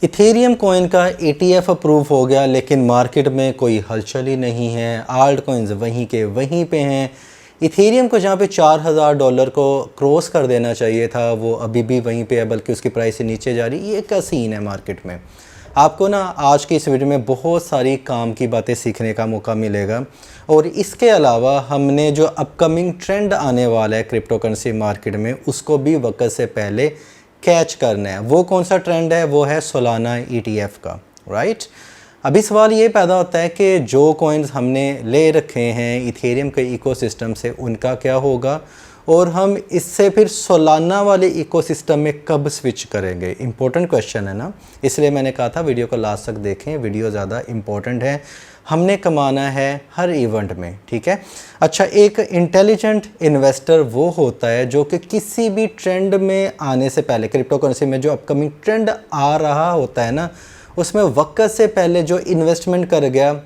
Ethereum coin का ETF approve हो गया, लेकिन मार्केट में कोई हलचल ही नहीं है। आल्ट कॉइन्स वहीं के वहीं पे हैं। इथेरियम को जहाँ पे $4000 को क्रॉस कर देना चाहिए था, वो अभी भी वहीं पे है, बल्कि उसकी प्राइस से नीचे जा रही। ये क्या सीन है मार्केट में। आपको ना आज की इस वीडियो में बहुत सारी काम की बातें सीखने का मौका मिलेगा, और इसके अलावा हमने जो अपकमिंग ट्रेंड आने वाला है क्रिप्टो करेंसी मार्केट में, उसको भी वक्त से पहले कैच करना है। वो कौन सा ट्रेंड है? वो है सोलाना ETF का, राइट। अभी सवाल ये पैदा होता है कि जो कॉइन्स हमने ले रखे हैं इथेरियम के इकोसिस्टम से, उनका क्या होगा, और हम इससे फिर सोलाना वाले इकोसिस्टम में कब स्विच करेंगे। इंपॉर्टेंट क्वेश्चन है ना, इसलिए मैंने कहा था वीडियो को लास्ट तक देखें, वीडियो ज़्यादा इंपॉर्टेंट है। हमने कमाना है हर इवेंट में, ठीक है। अच्छा, एक इंटेलिजेंट इन्वेस्टर वो होता है जो कि किसी भी ट्रेंड में आने से पहले, क्रिप्टो करेंसी में जो अपकमिंग ट्रेंड आ रहा होता है ना, उसमें वक्त से पहले जो इन्वेस्टमेंट कर गया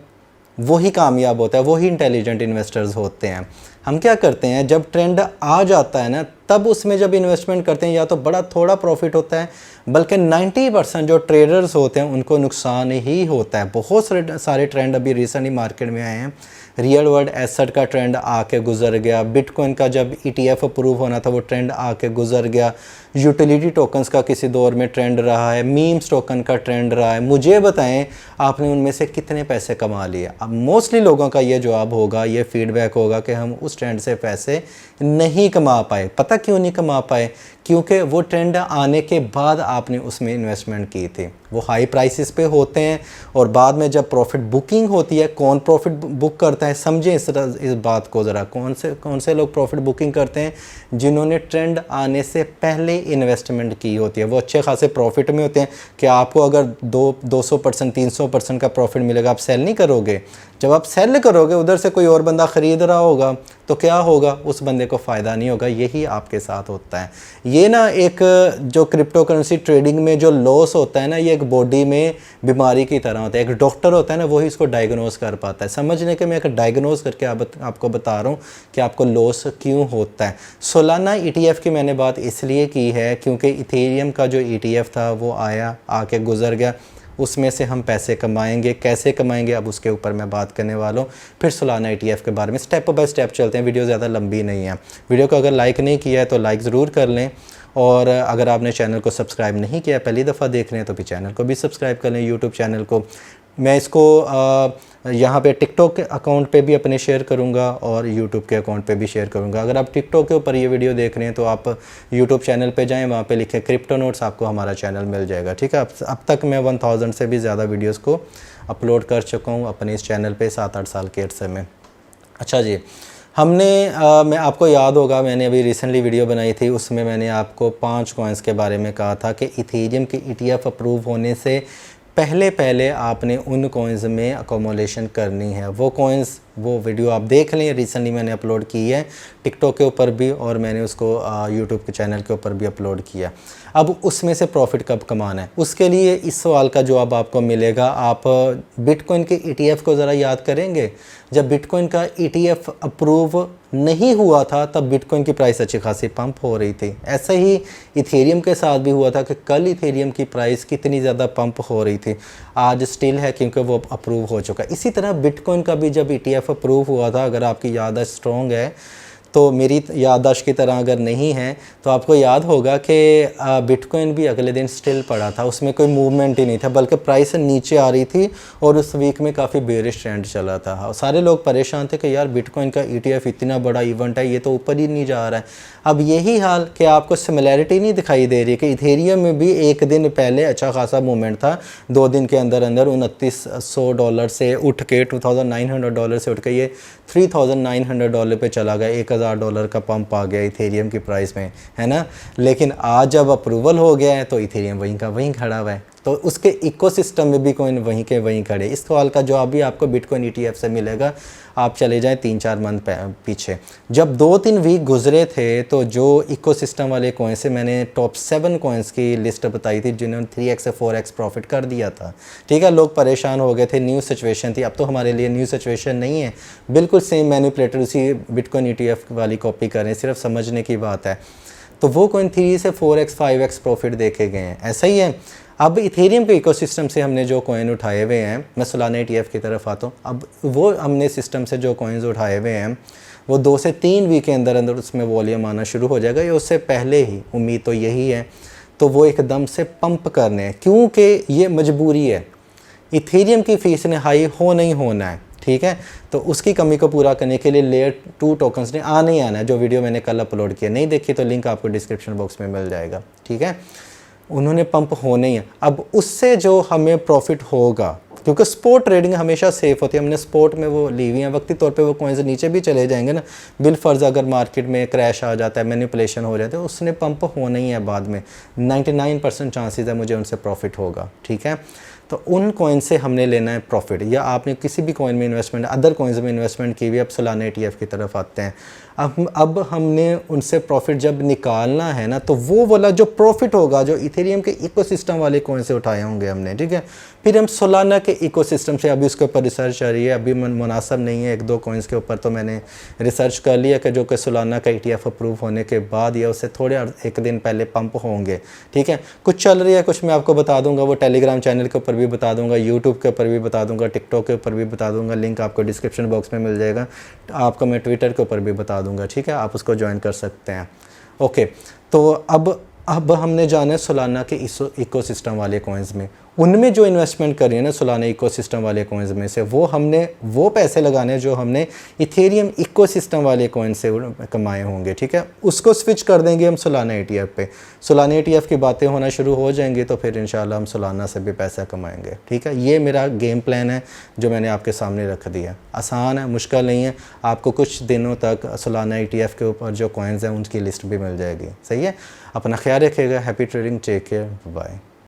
वही कामयाब होता है, वही इंटेलिजेंट इन्वेस्टर्स होते हैं। हम क्या करते हैं, जब ट्रेंड आ जाता है ना, तब उसमें जब इन्वेस्टमेंट करते हैं, या तो बड़ा थोड़ा प्रॉफिट होता है, बल्कि 90% जो ट्रेडर्स होते हैं उनको नुकसान ही होता है। बहुत सारे ट्रेंड अभी रिसेंटली मार्केट में आए हैं। रियल वर्ल्ड एसेट का ट्रेंड आके गुजर गया, बिटकॉइन का जब ETF अप्रूव होना था वो ट्रेंड आके गुजर गया, यूटिलिटी टोकन्स का किसी दौर में ट्रेंड रहा है, मीम्स टोकन का ट्रेंड रहा है। मुझे बताएं आपने उनमें से कितने पैसे कमा लिए। अब मोस्टली लोगों का ये जवाब होगा, ये फीडबैक होगा कि हम उस ट्रेंड से पैसे नहीं कमा पाए। पता क्यों नहीं कमा पाए? क्योंकि वो ट्रेंड आने के बाद आपने उसमें इन्वेस्टमेंट की थी। वो हाई प्राइसेस पे होते हैं, और बाद में जब प्रॉफिट बुकिंग होती है, कौन प्रॉफिट बुक करता है, समझें इस बात को ज़रा। कौन से लोग प्रॉफिट बुकिंग करते हैं? जिन्होंने ट्रेंड आने से पहले इन्वेस्टमेंट की होती है। वो अच्छे खासे प्रॉफिट में होते हैं कि आपको अगर 200% 300% का प्रॉफिट मिलेगा, आप सेल नहीं करोगे। जब आप सेल करोगे, उधर से कोई और बंदा ख़रीद रहा होगा, तो क्या होगा? उस बंदे को फ़ायदा नहीं होगा। यही आपके साथ होता है। ये ना एक जो क्रिप्टो करेंसी ट्रेडिंग में जो लॉस होता है ना, ये एक बॉडी में बीमारी की तरह होता है। एक डॉक्टर होता है ना, वही इसको डायग्नोज कर पाता है। समझने के मैं एक डायग्नोज करके आपको बता रहा हूँ कि आपको लॉस क्यों होता है। सोलाना ETF की मैंने बात इसलिए की है क्योंकि इथेरियम का जो ETF था वो आके गुजर गया। उसमें से हम पैसे कमाएंगे, कैसे कमाएंगे, अब उसके ऊपर मैं बात करने वाला हूँ। फिर सोलाना ETF के बारे में स्टेप बाय स्टेप चलते हैं। वीडियो ज़्यादा लंबी नहीं है। वीडियो को अगर लाइक नहीं किया है तो लाइक ज़रूर कर लें, और अगर आपने चैनल को सब्सक्राइब नहीं किया, पहली दफ़ा देख रहे हैं, तो फिर चैनल को भी सब्सक्राइब कर लें, यूट्यूब चैनल को। मैं इसको यहाँ पे टिकटॉक के अकाउंट पे भी अपने शेयर करूँगा, और यूट्यूब के अकाउंट पे भी शेयर करूँगा। अगर आप टिकटॉक के ऊपर ये वीडियो देख रहे हैं तो आप यूट्यूब चैनल पे जाएं, वहाँ पे लिखें क्रिप्टो नोट्स, आपको हमारा चैनल मिल जाएगा, ठीक है। अब तक मैं 1000 से भी ज़्यादा वीडियोज़ को अपलोड कर चुका हूँ अपने इस चैनल पर 7-8 साल के अरसे में। अच्छा जी, मैं आपको याद होगा, मैंने अभी रिसेंटली वीडियो बनाई थी, उसमें मैंने आपको 5 कॉइन्स के बारे में कहा था कि इथेरियम के ETF अप्रूव होने से पहले आपने उन कॉइन्स में अकोमोलेशन करनी है। वो कॉइन्स, वो वीडियो आप देख लें, रिसेंटली मैंने अपलोड की है टिकटॉक के ऊपर भी, और मैंने उसको यूट्यूब के चैनल के ऊपर भी अपलोड किया। अब उसमें से प्रॉफिट कब कमाना है, उसके लिए इस सवाल का जवाब आपको मिलेगा। आप बिटकॉइन के ETF को ज़रा याद करेंगे। जब बिटकॉइन का ETF अप्रूव नहीं हुआ था, तब बिटकॉइन की प्राइस अच्छी खासी पंप हो रही थी। ऐसा ही इथेरियम के साथ भी हुआ था कि कल इथेरियम की प्राइस कितनी ज़्यादा पंप हो रही थी, आज स्टिल है क्योंकि वो अप्रूव हो चुका है। इसी तरह बिटकॉइन का भी जब ETF अप्रूव हुआ था, अगर आपकी याददाश्त स्ट्रॉन्ग है तो मेरी याददाश्त की तरह अगर नहीं है तो आपको याद होगा कि बिटकॉइन भी अगले दिन स्टिल पड़ा था, उसमें कोई मूवमेंट ही नहीं था, बल्कि प्राइस नीचे आ रही थी, और उस वीक में काफ़ी बेरिश ट्रेंड चला था। और सारे लोग परेशान थे कि यार बिटकॉइन का ETF इतना बड़ा इवेंट है, ये तो ऊपर ही नहीं जा रहा है। अब यही हाल कि आपको सिमिलैरिटी नहीं दिखाई दे रही कि इथेरियम में भी एक दिन पहले अच्छा खासा मूवमेंट था, 2 दिन के अंदर अंदर $2900 से उठ के $2900 से उठ के ये $3900 पे चला गया। $1000 का पंप आ गया इथेरियम की प्राइस में, है ना। लेकिन आज जब अप्रूवल हो गया है तो इथेरियम वहीं का वहीं खड़ा हुआ है, तो उसके इकोसिस्टम में भी कॉइन वहीं के वहीं खड़े। इस सवाल का जवाब भी आपको बिटकॉइन ETF से मिलेगा। आप चले जाएं 3-4 मंथ पीछे, जब 2-3 वीक गुजरे थे, तो जो इकोसिस्टम वाले कॉइन से मैंने टॉप 7 कॉइन्स की लिस्ट बताई थी जिन्होंने 3x से 4x प्रॉफिट कर दिया था, ठीक है। लोग परेशान हो गए थे, न्यू सिचुएशन थी। अब तो हमारे लिए न्यू सिचुएशन नहीं है, बिल्कुल सेम मैनिपुलेटर उसी बिटकॉइन ETF वाली कॉपी करें, सिर्फ समझने की बात है। तो वो कॉइन 3 से 4x 5x प्रॉफिट देखे गए हैं। ऐसा ही है, अब इथेरियम के इकोसिस्टम से हमने जो कॉइन उठाए हुए हैं, मैं सोलाना ETF की तरफ आता हूँ। अब वो हमने सिस्टम से जो कॉइन्स उठाए हुए हैं वो 2 से 3 वीक के अंदर अंदर उसमें वॉल्यूम आना शुरू हो जाएगा, या उससे पहले ही, उम्मीद तो यही है। तो वो एकदम से पंप करने हैं, क्योंकि ये मजबूरी है, इथेरियम की फीस ने हाई नहीं होना है, ठीक है। तो उसकी कमी को पूरा करने के लिए लेयर 2 टोकन्स ने आना ही आना है, जो वीडियो मैंने कल अपलोड किया, नहीं देखी तो लिंक आपको डिस्क्रिप्शन बॉक्स में मिल जाएगा, ठीक है। उन्होंने पंप होने ही है। अब उससे जो हमें प्रॉफिट होगा, क्योंकि स्पॉट ट्रेडिंग हमेशा सेफ होती है, हमने स्पॉट में वो ली हुई है, वक्ती तौर पे वो कॉइन्स नीचे भी चले जाएंगे ना, बिलफर्ज अगर मार्केट में क्रैश आ जाता है, मैनिपुलेशन हो जाता है, उसने पंप होना ही है बाद में, 99% चांसेस है मुझे उनसे प्रॉफिट होगा, ठीक है। तो उन कॉइन से हमने लेना है प्रॉफिट, या आपने किसी भी कॉइन में इन्वेस्टमेंट, अदर कॉइन्स में इन्वेस्टमेंट की हुई, अब सोलाना ETF की तरफ आते हैं। अब हमने उनसे प्रॉफिट जब निकालना है ना, तो वो वाला जो प्रॉफिट होगा जो इथेरियम के इकोसिस्टम वाले कॉइन से उठाए होंगे हमने, ठीक है। फिर हम सोलाना के इकोसिस्टम से, अभी उसके ऊपर रिसर्च आ रही है, अभी मुनासिब नहीं है, 1-2 कॉइन्स के ऊपर तो मैंने रिसर्च कर लिया कि जो कि सोलाना का ETF अप्रूव होने के बाद या उससे थोड़े 1 दिन पहले पंप होंगे, ठीक है। कुछ चल रही है, कुछ मैं आपको बता दूंगा, वो टेलीग्राम चैनल के ऊपर भी बता दूंगा, यूट्यूब के ऊपर भी बता दूंगा, टिकटॉक के ऊपर भी बता दूंगा, लिंक आपको डिस्क्रिप्शन बॉक्स में मिल जाएगा, आपको मैं ट्विटर के ऊपर भी बता दूंगा, ठीक है, आप उसको ज्वाइन कर सकते हैं। ओके, तो अब हमने जाना है सोलाना के इकोसिस्टम वाले कॉइन्स में, उनमें जो इन्वेस्टमेंट करी है ना सोलाना इकोसिस्टम वाले कॉइन्स में से, वो हमने वो पैसे लगाने जो हमने इथेरियम इकोसिस्टम वाले कॉइन से कमाए होंगे, ठीक है। उसको स्विच कर देंगे हम सोलाना ETF पे, सोलाना ETF की बातें होना शुरू हो जाएंगी, तो फिर इंशाल्लाह हम सोलाना से भी पैसा कमाएंगे, ठीक है। ये मेरा गेम प्लान है जो मैंने आपके सामने रख दिया। आसान है, मुश्किल नहीं है, आपको कुछ दिनों तक सोलाना ETF के ऊपर जो कॉइन्स हैं उनकी लिस्ट भी मिल जाएगी, सही है। अपना ख्याल रखिएगा, happy trading, take care, bye.